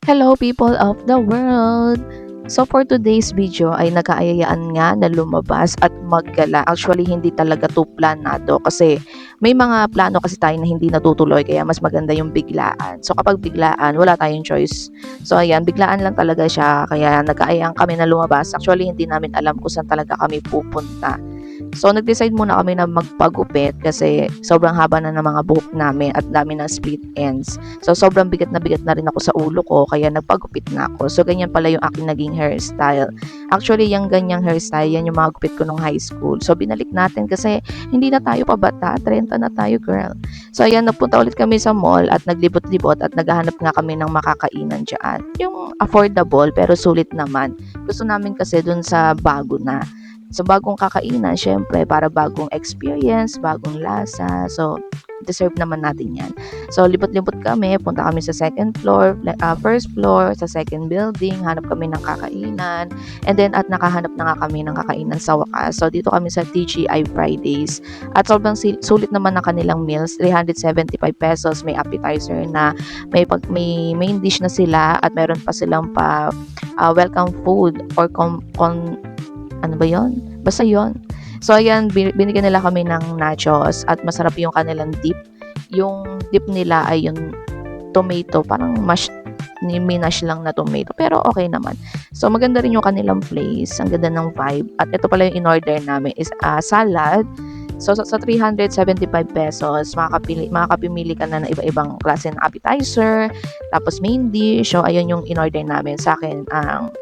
Hello people of the world! So for today's video ay nagkaayayaan nga na lumabas at maggala. Actually hindi talaga to planado kasi may mga plano kasi tayo na hindi natutuloy kaya mas maganda yung biglaan. So kapag biglaan wala tayong choice. So ayan, biglaan lang talaga siya kaya nagkaayayaan kami na lumabas. Actually hindi namin alam kung saan talaga kami pupunta. So, nag-decide muna kami na magpagupit kasi sobrang haba na ng mga buhok namin at dami ng split ends. So, sobrang bigat na rin ako sa ulo ko kaya nagpagupit na ako. So, ganyan pala yung aking naging hairstyle. Actually, yung ganyang hairstyle, yan yung mga gupit ko nung high school. So, binalik natin kasi hindi na tayo pabata, 30 na tayo girl. So, ayan, nagpunta ulit kami sa mall at naglibot-libot at naghahanap nga kami ng makakainan dyan. Yung affordable pero sulit naman. Gusto namin kasi dun sa bago na. So, bagong kakainan, syempre, para bagong experience, bagong lasa. So, deserve naman natin yan. So, libot-libot kami, punta kami sa second floor, first floor, sa second building, hanap kami ng kakainan. And then, at nakahanap na nga kami ng kakainan sa wakas. So, dito kami sa TGI Fridays. At sobrang sulit naman ng kanilang meals, 375 pesos, may appetizer na, may main dish na sila, at meron pa silang welcome food or ano ba yon? Basta yon. So, ayan, binigyan nila kami ng nachos at masarap yung kanilang dip. Yung dip nila ay yung tomato, parang minash lang na tomato. Pero okay naman. So, maganda rin yung kanilang place. Ang ganda ng vibe. At ito pala yung in-order namin is salad. So, sa 375 pesos, makakapimili ka na ng iba-ibang klase ng appetizer, tapos main dish. So, ayun yung in-order namin. Sa akin, ang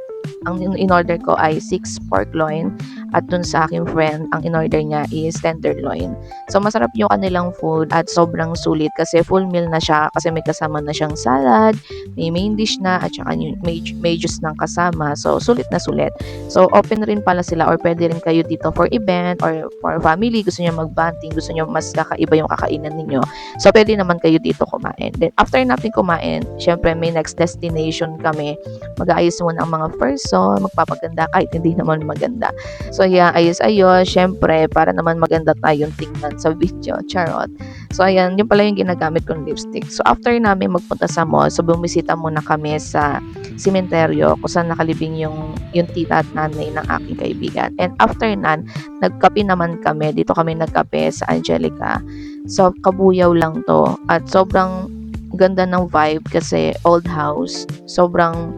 in-order ko ay 6 pork loin at dun sa aking friend, ang in-order niya is tenderloin. So, masarap yung kanilang food at sobrang sulit kasi full meal na siya kasi may kasama na siyang salad, may main dish na at saka may juice ng kasama. So, sulit na sulit. So, open rin pala sila or pwede rin kayo dito for event or for family. Gusto niyo mag-bonding, gusto niyo mas kakaiba yung kakainan ninyo. So, pwede naman kayo dito kumain. Then, after natin kumain, syempre may next destination kami. Mag-aayos muna ang mga person, magpapaganda kahit hindi naman maganda. So, yeah, ayos-ayos. Syempre, para naman maganda tayong tingnan sa video. Charot. So, ayan, yun pala yung ginagamit kong lipstick. So, after namin magpunta sa mall, so bumisita muna kami sa simenteryo kung saan nakalibing yung tita at nanay ng aking kaibigan. And after nan, nagkape naman kami. Dito kami nagkape sa Angelica. So, kabuyaw lang to. At sobrang ganda ng vibe kasi old house. Sobrang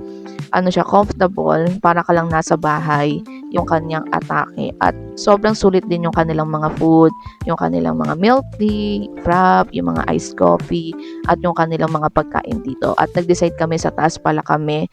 siya, comfortable, para ka lang nasa bahay, yung kanyang atake. At sobrang sulit din yung kanilang mga food, yung kanilang mga milk tea, frap, yung mga iced coffee, at yung kanilang mga pagkain dito. At nag-decide kami sa taas pala kami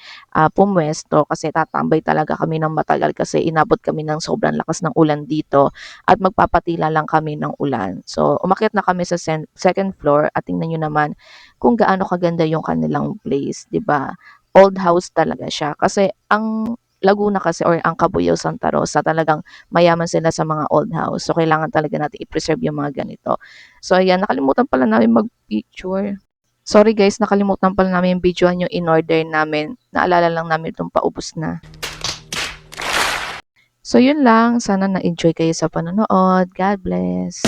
pumwesto kasi tatambay talaga kami ng matagal kasi inabot kami ng sobrang lakas ng ulan dito at magpapatila lang kami ng ulan. So, umakyat na kami sa second floor at tingnan nyo naman kung gaano kaganda yung kanilang place, 'di ba? Old house talaga siya. Kasi ang Laguna kasi or ang Cabuyao, Santa Rosa talagang mayaman sila sa mga old house. So, kailangan talaga natin i-preserve yung mga ganito. So, ayan, nakalimutan pala namin mag-picture. Sorry guys, nakalimutan pala namin videoan yung in-order namin. Naalala lang namin itong paubos na. So, yun lang. Sana na-enjoy kayo sa panonood. God bless.